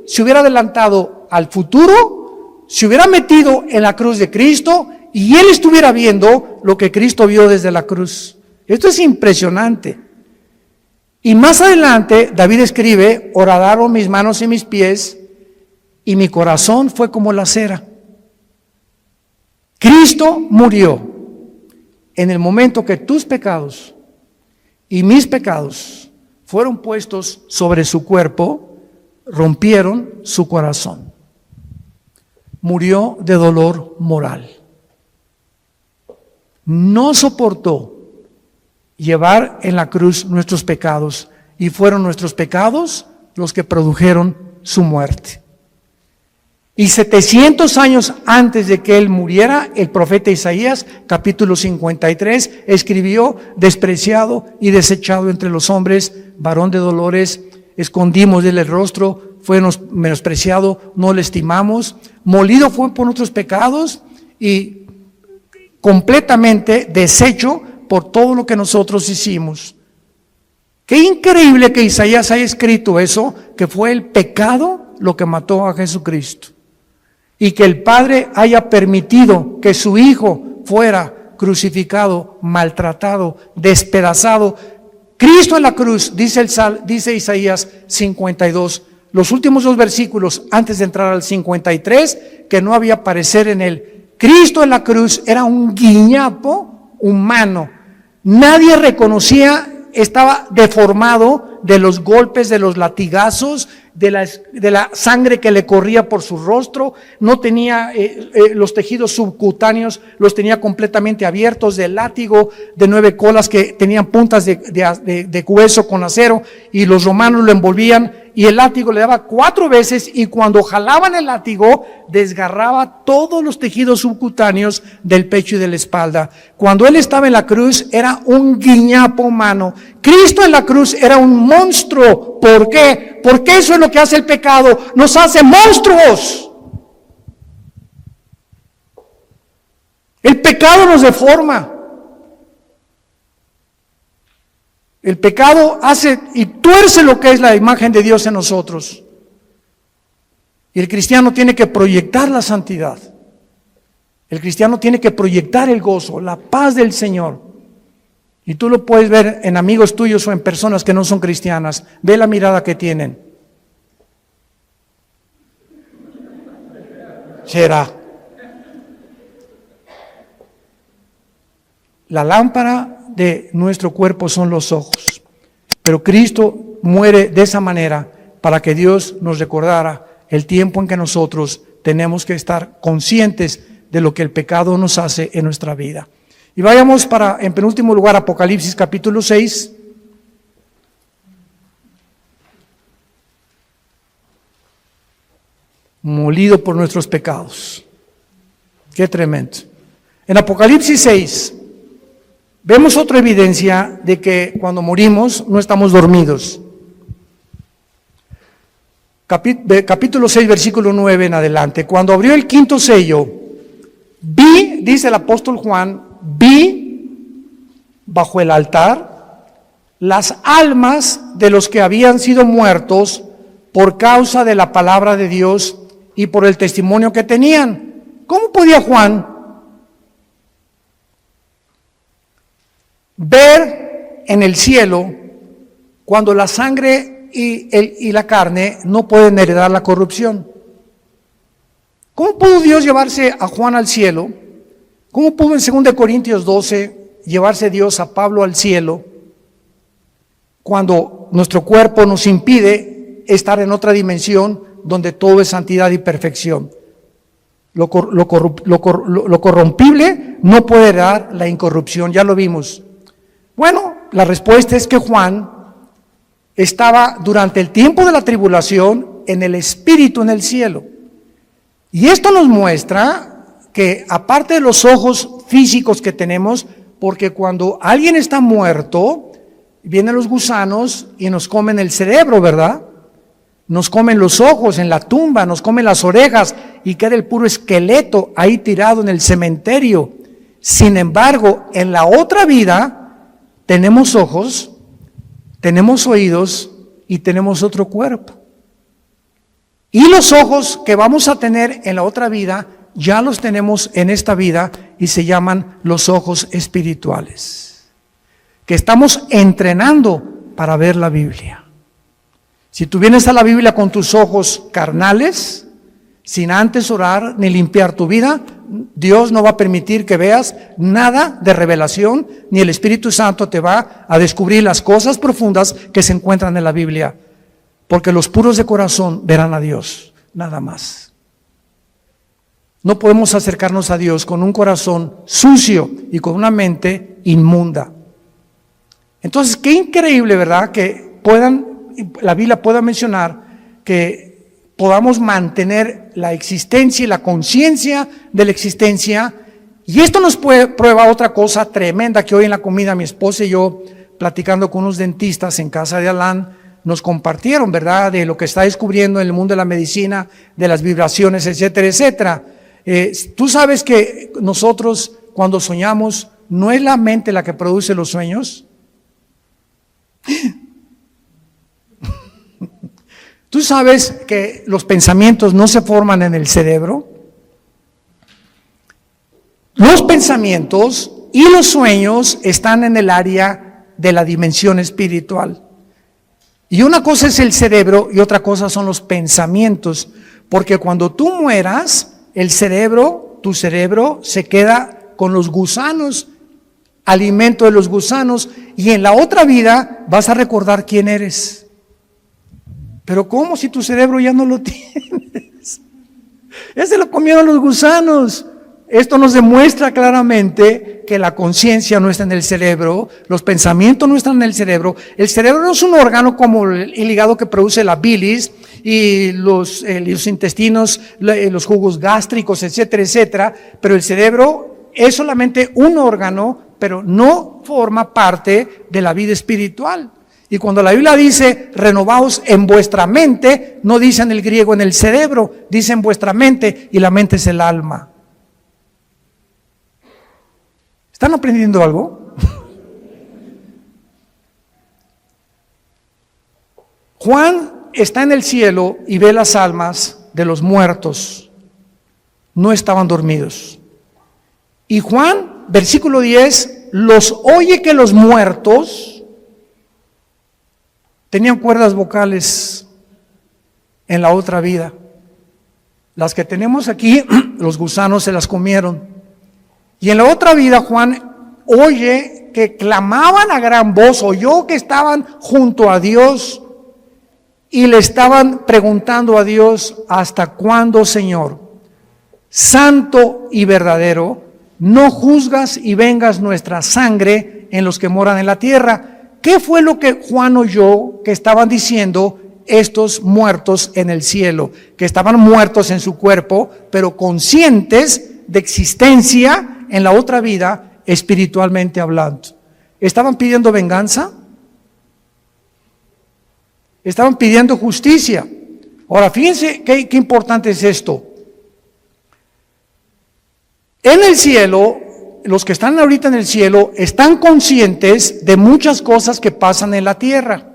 se hubiera adelantado al futuro, se hubiera metido en la cruz de Cristo y él estuviera viendo lo que Cristo vio desde la cruz. Esto es impresionante. Y más adelante David escribe: horadaron mis manos y mis pies, y mi corazón fue como la cera. Cristo murió en el momento que tus pecados y mis pecados fueron puestos sobre su cuerpo, rompieron su corazón. Murió de dolor moral. No soportó llevar en la cruz nuestros pecados, y fueron nuestros pecados los que produjeron su muerte. Y 700 años antes de que él muriera, el profeta Isaías, capítulo 53, escribió: despreciado y desechado entre los hombres, varón de dolores, escondimos de él el rostro, fue menospreciado, no le estimamos, molido fue por nuestros pecados y completamente deshecho por todo lo que nosotros hicimos. Qué increíble que Isaías haya escrito eso, que fue el pecado lo que mató a Jesucristo. y que el Padre haya permitido que su Hijo fuera crucificado, maltratado, despedazado. Cristo en la cruz, dice Isaías 52, los últimos dos versículos antes de entrar al 53, que no había parecer en él. Cristo en la cruz era un guiñapo humano. Nadie reconocía, estaba deformado de los golpes, de los latigazos, de la sangre que le corría por su rostro. No tenía los tejidos subcutáneos, los tenía completamente abiertos, del látigo de 9 colas que tenían puntas de hueso con acero, y los romanos lo envolvían y el látigo le daba 4 veces, y cuando jalaban el látigo desgarraba todos los tejidos subcutáneos del pecho y de la espalda. Cuando él estaba en la cruz era un guiñapo humano. Cristo en la cruz era un monstruo. ¿Por qué? Porque eso es lo que hace el pecado, nos hace monstruos. El pecado nos deforma. El pecado hace y tuerce lo que es la imagen de Dios en nosotros. Y el cristiano tiene que proyectar la santidad. El cristiano tiene que proyectar el gozo, la paz del Señor. Y tú lo puedes ver en amigos tuyos o en personas que no son cristianas. Ve la mirada que tienen. Será. La lámpara de nuestro cuerpo son los ojos. Pero Cristo muere de esa manera para que Dios nos recordara el tiempo en que nosotros tenemos que estar conscientes de lo que el pecado nos hace en nuestra vida. Y vayamos en penúltimo lugar, Apocalipsis capítulo 6. Molido por nuestros pecados. Qué tremendo. En Apocalipsis 6 vemos otra evidencia de que cuando morimos no estamos dormidos. Capítulo 6, versículo 9 en adelante. Cuando abrió el quinto sello, vi, dice el apóstol Juan, vi bajo el altar las almas de los que habían sido muertos por causa de la palabra de Dios y por el testimonio que tenían. ¿Cómo podía Juan ver en el cielo cuando la sangre y la carne no pueden heredar la corrupción? ¿Cómo pudo Dios llevarse a Juan al cielo? ¿Cómo pudo en 2 Corintios 12 llevarse Dios a Pablo al cielo cuando nuestro cuerpo nos impide estar en otra dimensión donde todo es santidad y perfección? Lo corrompible no puede heredar la incorrupción, ya lo vimos. Bueno, la respuesta es que Juan estaba durante el tiempo de la tribulación en el Espíritu en el cielo. Y esto nos muestra que aparte de los ojos físicos que tenemos, porque cuando alguien está muerto, vienen los gusanos y nos comen el cerebro, ¿verdad? Nos comen los ojos en la tumba, nos comen las orejas y queda el puro esqueleto ahí tirado en el cementerio. Sin embargo, en la otra vida tenemos ojos, tenemos oídos y tenemos otro cuerpo. Y los ojos que vamos a tener en la otra vida, ya los tenemos en esta vida y se llaman los ojos espirituales, que estamos entrenando para ver la Biblia. Si tú vienes a la Biblia con tus ojos carnales, sin antes orar ni limpiar tu vida, Dios no va a permitir que veas nada de revelación, ni el Espíritu Santo te va a descubrir las cosas profundas que se encuentran en la Biblia, porque los puros de corazón verán a Dios, nada más. No podemos acercarnos a Dios con un corazón sucio y con una mente inmunda. Entonces, qué increíble, ¿verdad? Que la Biblia pueda mencionar que podamos mantener la existencia y la conciencia de la existencia. Y esto nos prueba otra cosa tremenda que hoy en la comida mi esposa y yo, platicando con unos dentistas en casa de Alán, nos compartieron, ¿verdad? De lo que está descubriendo en el mundo de la medicina, de las vibraciones, etcétera, etcétera. Tú sabes que nosotros cuando soñamos, ¿no es la mente la que produce los sueños? Tú sabes que los pensamientos no se forman en el cerebro, Los pensamientos y los sueños están en el área de la dimensión espiritual. Y una cosa es el cerebro y otra cosa son los pensamientos. Porque cuando tú mueras, tu cerebro se queda con los gusanos, alimento de los gusanos, y en la otra vida vas a recordar quién eres. Pero ¿cómo si tu cerebro ya no lo tienes? Ese lo comieron los gusanos. Esto nos demuestra claramente que la conciencia no está en el cerebro, los pensamientos no están en el cerebro. El cerebro no es un órgano como el hígado que produce la bilis y los intestinos, los jugos gástricos, etcétera, etcétera. Pero el cerebro es solamente un órgano, pero no forma parte de la vida espiritual. Y cuando la Biblia dice, renovaos en vuestra mente, no dice en el griego en el cerebro, dice en vuestra mente, y la mente es el alma. ¿Están aprendiendo algo? Juan está en el cielo y ve las almas de los muertos. No estaban dormidos. Y Juan, versículo 10, los oye que los muertos tenían cuerdas vocales en la otra vida. Las que tenemos aquí, los gusanos se las comieron. Y en la otra vida Juan oye que clamaban a gran voz, oyó que estaban junto a Dios y le estaban preguntando a Dios, ¿hasta cuándo, Señor, santo y verdadero, no juzgas y vengas nuestra sangre en los que moran en la tierra? ¿Qué fue lo que Juan oyó que estaban diciendo estos muertos en el cielo? Que estaban muertos en su cuerpo, pero conscientes de existencia en la otra vida, espiritualmente hablando. ¿Estaban pidiendo venganza? ¿Estaban pidiendo justicia? Ahora, fíjense qué importante es esto. En el cielo, los que están ahorita en el cielo, están conscientes de muchas cosas que pasan en la tierra,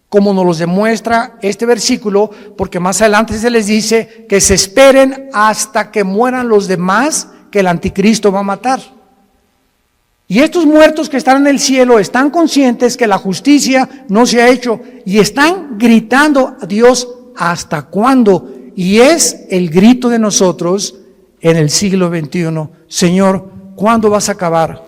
como nos los demuestra este versículo, porque más adelante se les dice que se esperen hasta que mueran los demás que el anticristo va a matar. Y estos muertos que están en el cielo están conscientes que la justicia no se ha hecho y están gritando a Dios, ¿hasta cuándo? Y es el grito de nosotros en el siglo XXI. Señor, ¿cuándo vas a acabar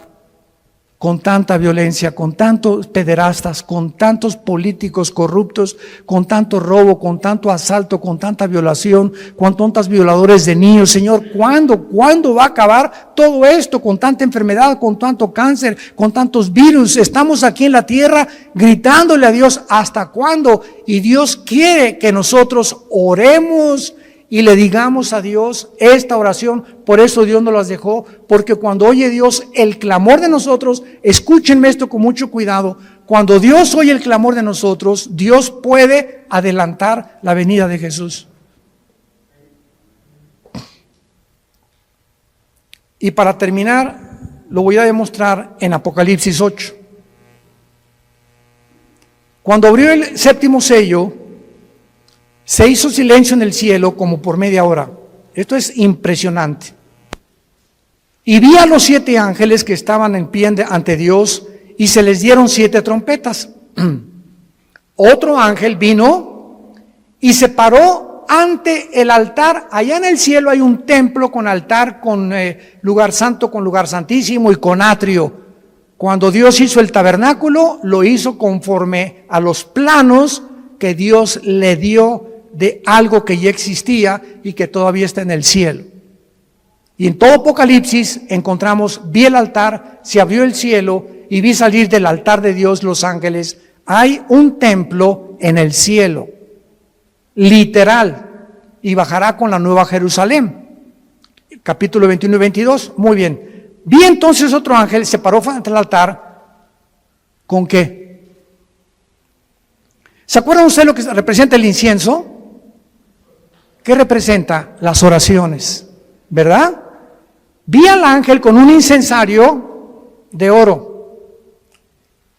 con tanta violencia, con tantos pederastas, con tantos políticos corruptos, con tanto robo, con tanto asalto, con tanta violación, con tantos violadores de niños? Señor, ¿cuándo va a acabar todo esto, con tanta enfermedad, con tanto cáncer, con tantos virus? Estamos aquí en la tierra gritándole a Dios, ¿hasta cuándo? Y Dios quiere que nosotros oremos y le digamos a Dios esta oración. Por eso Dios nos las dejó, porque cuando oye Dios el clamor de nosotros, escúchenme esto con mucho cuidado, cuando Dios oye el clamor de nosotros, Dios puede adelantar la venida de Jesús. Y para terminar, lo voy a demostrar en Apocalipsis 8. Cuando abrió el séptimo sello, se hizo silencio en el cielo como por media hora. Esto es impresionante. Y vi a los 7 ángeles que estaban en pie ante Dios y se les dieron 7 trompetas. Otro ángel vino y se paró ante el altar. Allá en el cielo hay un templo con altar, con lugar santo, con lugar santísimo y con atrio. Cuando Dios hizo el tabernáculo, lo hizo conforme a los planos que Dios le dio de algo que ya existía y que todavía está en el cielo. Y en todo Apocalipsis encontramos, vi el altar, se abrió el cielo y vi salir del altar de Dios los ángeles. Hay un templo en el cielo, literal, y bajará con la nueva Jerusalén. Capítulo 21 y 22, muy bien. Vi entonces otro ángel, se paró frente al altar, ¿con qué? ¿Se acuerdan ustedes lo que representa el incienso? ¿Qué representa? Las oraciones, ¿verdad? Vi al ángel con un incensario de oro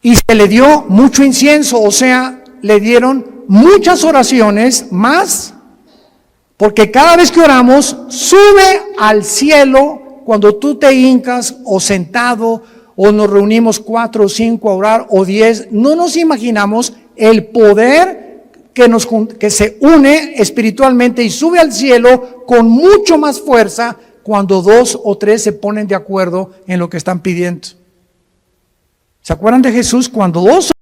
y se le dio mucho incienso, o sea, le dieron muchas oraciones más, porque cada vez que oramos sube al cielo cuando tú te hincas o sentado o nos reunimos 4 o 5 a orar o 10, no nos imaginamos el poder que se une espiritualmente y sube al cielo con mucho más fuerza cuando 2 o 3 se ponen de acuerdo en lo que están pidiendo. ¿Se acuerdan de Jesús? Cuando 2